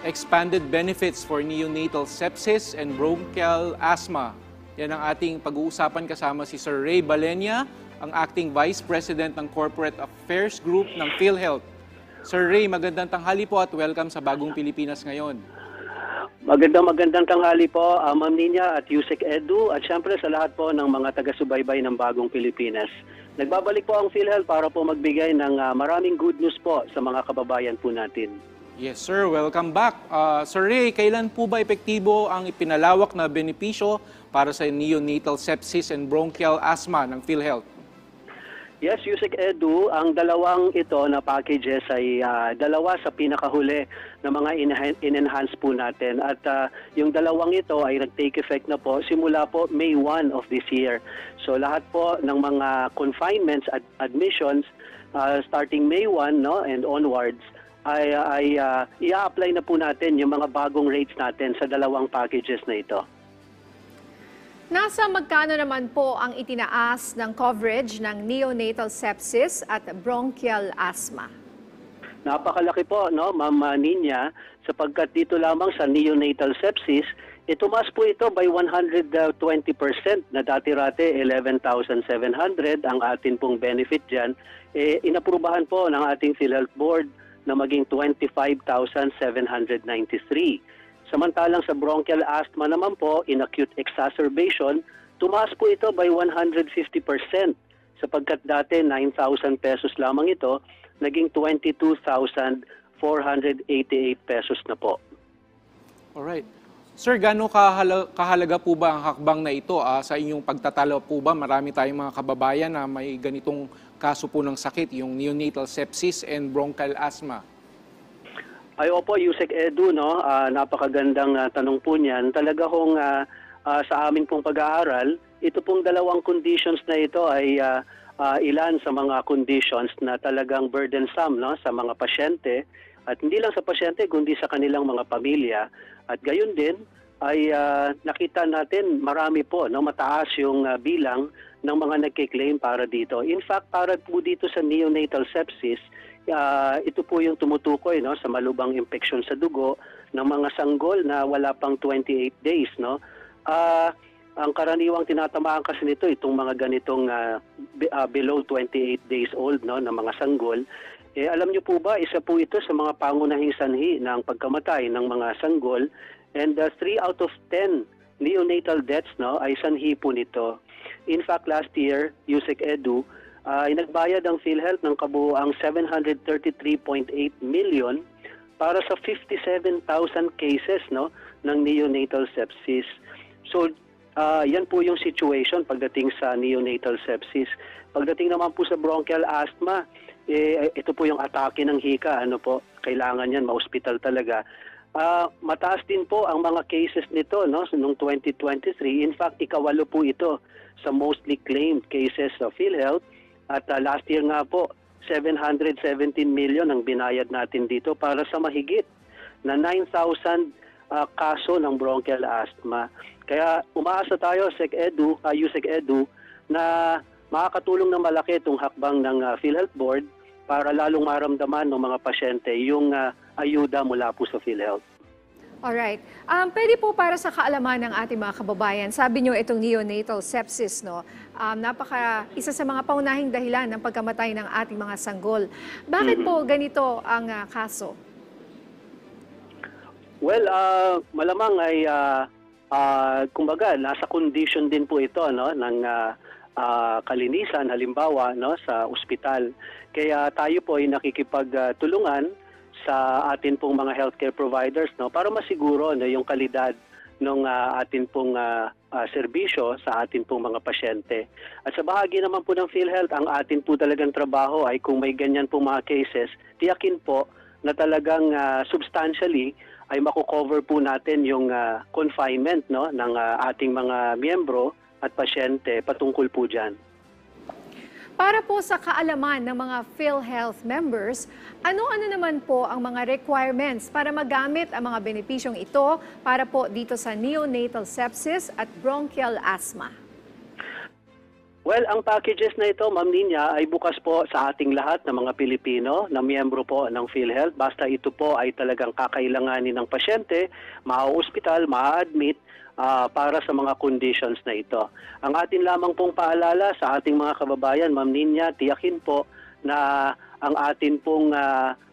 Expanded benefits for neonatal sepsis and bronchial asthma. Yan ang ating pag-uusapan kasama si Sir Ray Balenya, ang Acting Vice President ng Corporate Affairs Group ng PhilHealth. Sir Ray, magandang tanghali po at welcome sa Bagong Pilipinas ngayon. Magandang tanghali po, Ma'am Nina at Yusek Edu at syempre sa lahat po ng mga taga-subaybay ng Bagong Pilipinas. Nagbabalik po ang PhilHealth para po magbigay ng maraming good news po sa mga kababayan po natin. Yes sir, welcome back. Sir Ray, kailan po ba epektibo ang ipinalawak na benepisyo para sa neonatal sepsis and bronchial asthma ng PhilHealth? Yes, Yusek Edu, ang dalawang ito na packages ay dalawa sa pinakahuli na mga in-enhance po natin. At yung dalawang ito ay nag-take effect na po simula po May 1 of this year. So lahat po ng mga confinements at admissions starting May 1 and onwards, ay i-apply na po natin yung mga bagong rates natin sa dalawang packages na ito. Nasa magkano naman po ang itinaas ng coverage ng neonatal sepsis at bronchial asthma? Napakalaki po, Ma'am Nina, sapagkat dito lamang sa neonatal sepsis, tumaas po ito by 120% na dati-rate 11,700 ang atin pong benefit dyan. Inaprubahan po ng ating PhilHealth Board na maging 25,793. Samantalang sa bronchial asthma naman po, in acute exacerbation, tumaas po ito by 150% sapagkat dati 9,000 pesos lamang ito, naging 22,488 pesos na po. Alright. Sir, gaano kahalaga po ba ang hakbang na ito sa inyong pagtatalo po ba? Marami tayong mga kababayan na may ganitong kaso po ng sakit, yung neonatal sepsis and bronchial asthma. Ay opo, Yusek Edu, napakagandang tanong po niyan. Talaga hong sa amin pong pag-aaral, ito pong dalawang conditions na ito ay ilan sa mga conditions na talagang burdensome sa mga pasyente. At hindi lang sa pasyente, kundi sa kanilang mga pamilya. At gayon din, ay nakita natin marami po, mataas yung bilang ng mga nagkiklaim para dito. In fact, para po dito sa neonatal sepsis, ito po yung tumutukoy sa malubhang infeksyon sa dugo ng mga sanggol na wala pang 28 days. Ang karaniwang tinatamaan kasi nito, itong mga ganitong below 28 days old na mga sanggol. Alam niyo po ba, isa po ito sa mga pangunahing sanhi ng pagkamatay ng mga sanggol. And 3 out of 10 neonatal deaths ay sanhi po nito. In fact, last year, Yusek Edu, nagbayad ang PhilHealth ng kabuuang 733.8 million para sa 57,000 cases ng neonatal sepsis. So, yan po yung situation pagdating sa neonatal sepsis. Pagdating naman po sa bronchial asthma, ito po yung atake ng hika. Kailangan yan, ma-hospital talaga. Mataas din po ang mga cases nito noong 2023. In fact, ikawalo po ito sa mostly claimed cases sa PhilHealth. At last year nga po, 717 million ang binayad natin dito para sa mahigit na 9,000 kaso ng bronchial asthma. Kaya umaasa tayo, Yusek Edu, na makakatulong na malaki itong hakbang ng PhilHealth Board para lalong maramdaman ng mga pasyente yung ayuda mula po sa PhilHealth. Alright. Pwede po para sa kaalaman ng ating mga kababayan, sabi nyo itong neonatal sepsis, isa sa mga paunahing dahilan ng pagkamatay ng ating mga sanggol. Bakit po ganito ang kaso? Well, malamang ay, kumbaga, nasa condition din po ito ng kalinisan, halimbawa, sa ospital. Kaya tayo po ay nakikipagtulungan sa atin pong mga healthcare providers para masiguro yung kalidad ng atin pong serbisyo sa atin pong mga pasyente. At sa bahagi naman po ng PhilHealth, ang atin po talagang trabaho ay kung may ganyan pong mga cases, tiyakin po na talagang substantially ay makukover po natin yung confinement ng ating mga miyembro at pasyente patungkol po dyan. Para po sa kaalaman ng mga PhilHealth members, ano-ano naman po ang mga requirements para magamit ang mga benepisyong ito para po dito sa neonatal sepsis at bronchial asthma? Well, ang packages na ito, Ma'am Ninya, ay bukas po sa ating lahat ng mga Pilipino na miyembro po ng PhilHealth. Basta ito po ay talagang kakailanganin ng pasyente, maa-hospital, maa-admit para sa mga conditions na ito. Ang atin lamang pong paalala sa ating mga kababayan, Ma'am Ninya, tiyakin po na ang atin pong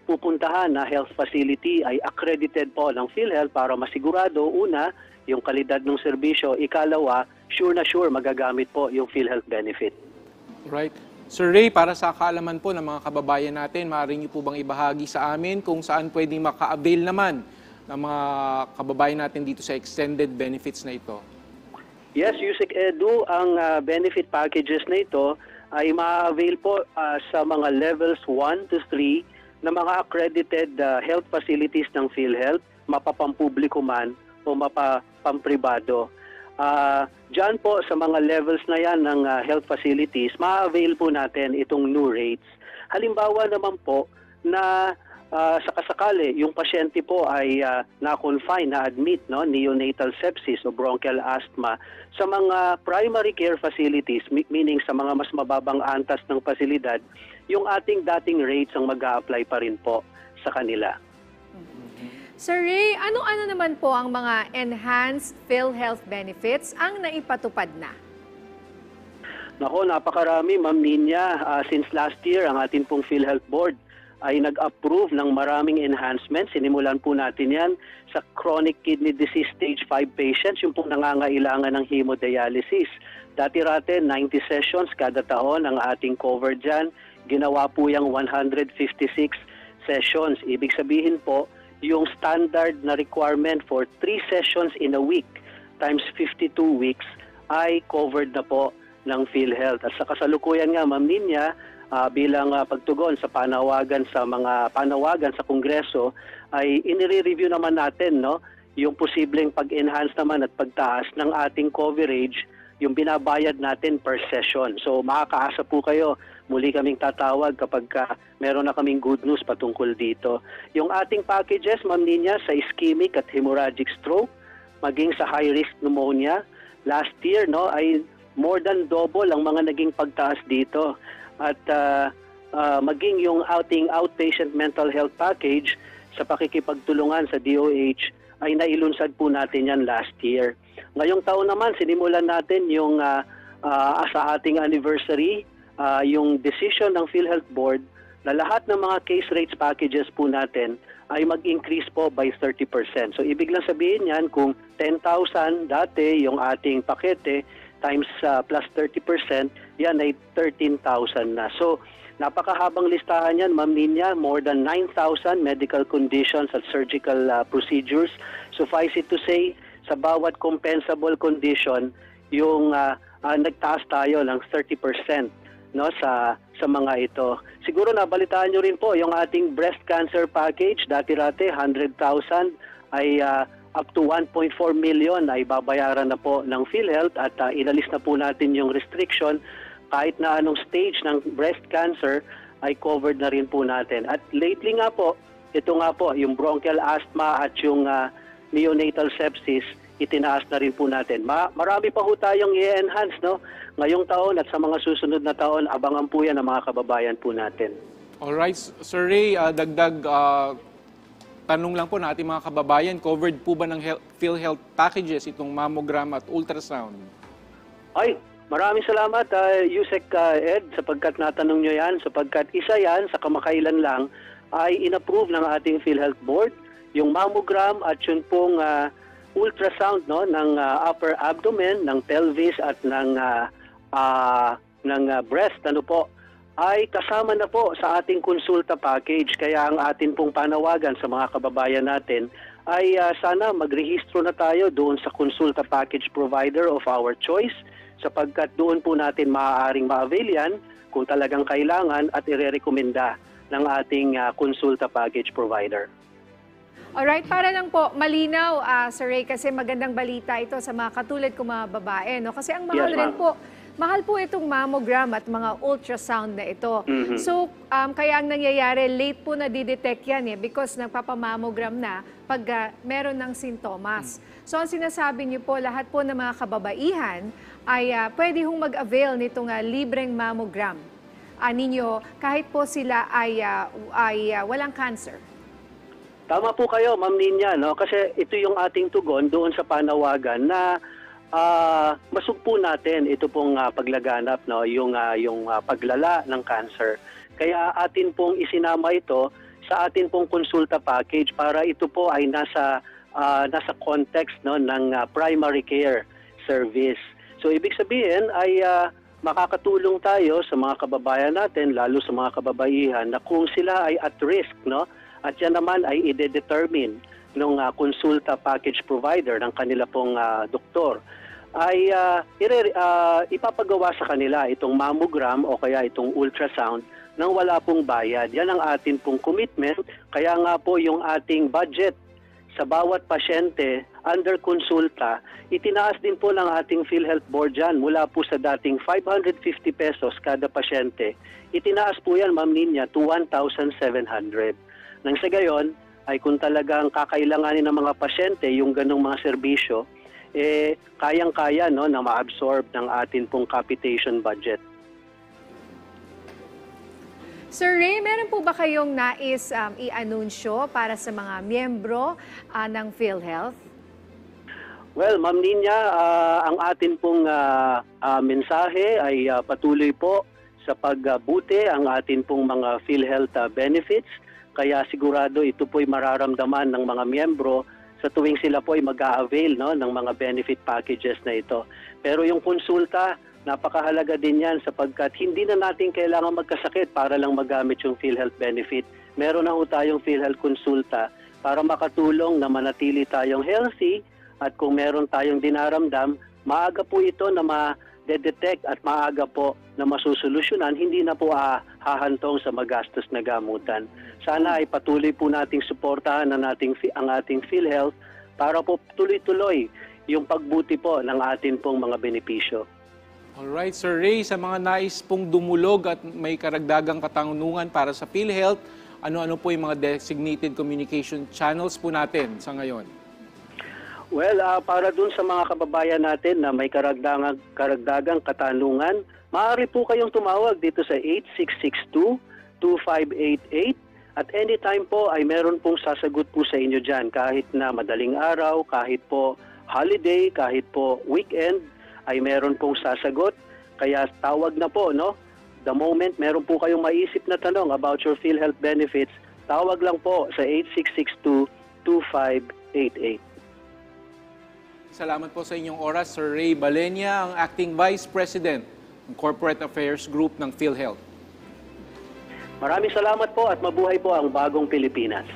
pupuntahan na health facility ay accredited po ng PhilHealth para masigurado, una, yung kalidad ng serbisyo, ikalawa, sure na sure magagamit po yung PhilHealth benefit. Right. Sir Ray, para sa kaalaman po ng mga kababayan natin, maaari niyo po bang ibahagi sa amin kung saan pwedeng maka-avail naman ng mga kababayan natin dito sa extended benefits na ito? Yes, Yusek Edu, ang benefit packages na ito ay ma-avail po sa mga levels 1 to 3 na mga accredited health facilities ng PhilHealth, mapapampubliko man o mapapampribado. Diyan po sa mga levels na yan ng health facilities, ma-avail po natin itong new rates. Halimbawa naman po na sa kasakali, yung pasyente po ay na-confine, na-admit, no, neonatal sepsis o bronchial asthma sa mga primary care facilities, meaning sa mga mas mababang antas ng pasilidad, yung ating dating rates ang mag-a-apply pa rin po sa kanila. Sir Ray, ano-ano naman po ang mga enhanced PhilHealth benefits ang naipatupad na? Nako, napakarami, Ma'am Ninya. Since last year, ang ating pong PhilHealth Board ay nag-approve ng maraming enhancements. Sinimulan po natin yan sa chronic kidney disease stage 5 patients, yung pong nangangailangan ng hemodialysis. Dati-rate, 90 sessions kada taon ang ating cover dyan. Ginawa po yung 156 sessions. Ibig sabihin po, yung standard na requirement for 3 sessions in a week times 52 weeks ay covered na po ng PhilHealth. At sa kasalukuyan nga, Ma'am Ninya, bilang pagtugon sa panawagan sa Kongreso, ay inire-review naman natin, no, yung posibleng pag-enhance naman at pagtaas ng ating coverage, yung binabayad natin per session. So makakaasa po kayo, muli kaming tatawag kapag meron na kaming good news patungkol dito. Yung ating packages, Ma'am Ninya, sa ischemic at hemorrhagic stroke, maging sa high-risk pneumonia, last year, no, ay more than double ang mga naging pagtaas dito. At maging yung outpatient mental health package sa pakikipagtulungan sa DOH ay nailunsad po natin yan last year. Ngayong taon naman, sinimulan natin yung sa ating anniversary, yung decision ng PhilHealth Board na lahat ng mga case rates packages po natin ay mag-increase po by 30%. So ibig lang sabihin yan, kung 10,000 dati yung ating pakete times plus 30%, yan ay 13,000 na. So napakahabang listahan yan, Ma'am Ninya, more than 9,000 medical conditions at surgical procedures. Suffice it to say, sa bawat compensable condition, yung nagtaas tayo ng 30%, no, sa mga ito. Siguro nabalitaan nyo rin po yung ating breast cancer package, dati-rate 100,000 ay up to 1.4 million ay babayaran na po ng PhilHealth at inalis na po natin yung restriction. Kahit na anong stage ng breast cancer ay covered na rin po natin. At lately nga po, ito nga po, yung bronchial asthma at yung neonatal sepsis, itinaas na rin po natin. Marami pa po tayong i-enhance, no? Ngayong taon at sa mga susunod na taon, abangan po yan ng mga kababayan po natin. Alright, Sir Ray, dagdag tanong lang po na ating mga kababayan, covered po ba ng PhilHealth packages itong mammogram at ultrasound? Ay, maraming salamat, Yusek Ed, sapagkat natanong nyo yan, sapagkat isa yan sa kamakailan lang ay inapprove ng ating PhilHealth Board, yung mammogram at yun pong ultrasound, no, ng upper abdomen, ng pelvis at ng breast, ano po, ay kasama na po sa ating konsulta package. Kaya ang atin pong panawagan sa mga kababayan natin ay sana magrehistro na tayo doon sa konsulta package provider of our choice, sapagkat doon po natin maaaring ma-avail yan kung talagang kailangan at irerekomenda ng ating konsulta package provider. Alright, para lang po malinaw, Sir Ray, kasi magandang balita ito sa mga katulad ko mga babae, no? Kasi ang mahal Yes, rin ma'am. po mahal po itong mammogram at mga ultrasound na ito. Mhm. So, kaya ang nangyayari, late po na didetect yan because nagpapamammogram na pag meron ng sintomas. So, ang sinasabi niyo po, lahat po ng mga kababaihan ay pwede hong mag-avail nitong libreng mammogram ninyo kahit po sila ay walang cancer. Tama po kayo, Ma'am Ninya, no? Kasi ito yung ating tugon doon sa panawagan na masugpo natin ito pong paglaganap, no? Yung paglala ng cancer. Kaya atin pong isinama ito sa atin pong konsulta package para ito po ay nasa context, no, ng primary care service. So ibig sabihin ay makakatulong tayo sa mga kababayan natin, lalo sa mga kababaihan, na kung sila ay at risk, no? At yan naman ay i-determine ng konsulta package provider ng kanila pong doktor, ay ipapagawa sa kanila itong mammogram o kaya itong ultrasound nang wala pong bayad. Yan ang atin pong commitment. Kaya nga po yung ating budget sa bawat pasyente under konsulta, itinaas din po ng ating PhilHealth Board dyan mula po sa dating 550 pesos kada pasyente. Itinaas po yan, Ma'am Ninya, to 1,700. Nang sa gayon, ay kung talagang kakailanganin ng mga pasyente yung ganong mga serbisyo, kayang-kaya, no, na ma-absorb ng atin pong capitation budget. Sir Ray, meron po ba kayong nais i-anunsyo para sa mga miyembro ng PhilHealth? Well, Ma'am Ninya, ang atin pong mensahe ay patuloy po sa pagbuti ang atin pong mga PhilHealth benefits. Kaya sigurado ito po'y mararamdaman ng mga miyembro sa tuwing sila po'y mag-a-avail, no, ng mga benefit packages na ito. Pero yung konsulta, napakahalaga din yan sapagkat hindi na natin kailangan magkasakit para lang magamit yung PhilHealth benefit. Meron na ho tayong PhilHealth konsulta para makatulong na manatili tayong healthy at kung meron tayong dinaramdam, maaga po ito na ma-detect at maaga po na masusolusyonan, hindi na po hahantong sa magastos na gamutan. Sana ay patuloy po nating suportahan ang ating PhilHealth para po tuloy-tuloy yung pagbuti po ng atin pong mga benepisyo. Alright, Sir Ray, sa mga nais pong dumulog at may karagdagang katanungan para sa PhilHealth, ano-ano po yung mga designated communication channels po natin sa ngayon? Well, para dun sa mga kababayan natin na may karagdagang katanungan, maaari po kayong tumawag dito sa 8662-2588 at anytime po ay meron pong sasagot po sa inyo dyan. Kahit na madaling araw, kahit po holiday, kahit po weekend, ay meron pong sasagot. Kaya tawag na po, no? The moment meron po kayong maisip na tanong about your PhilHealth benefits, tawag lang po sa 8662-2588. Salamat po sa inyong oras, Sir Ray Balenya, ang Acting Vice President ng Corporate Affairs Group ng PhilHealth. Maraming salamat po at mabuhay po ang bagong Pilipinas.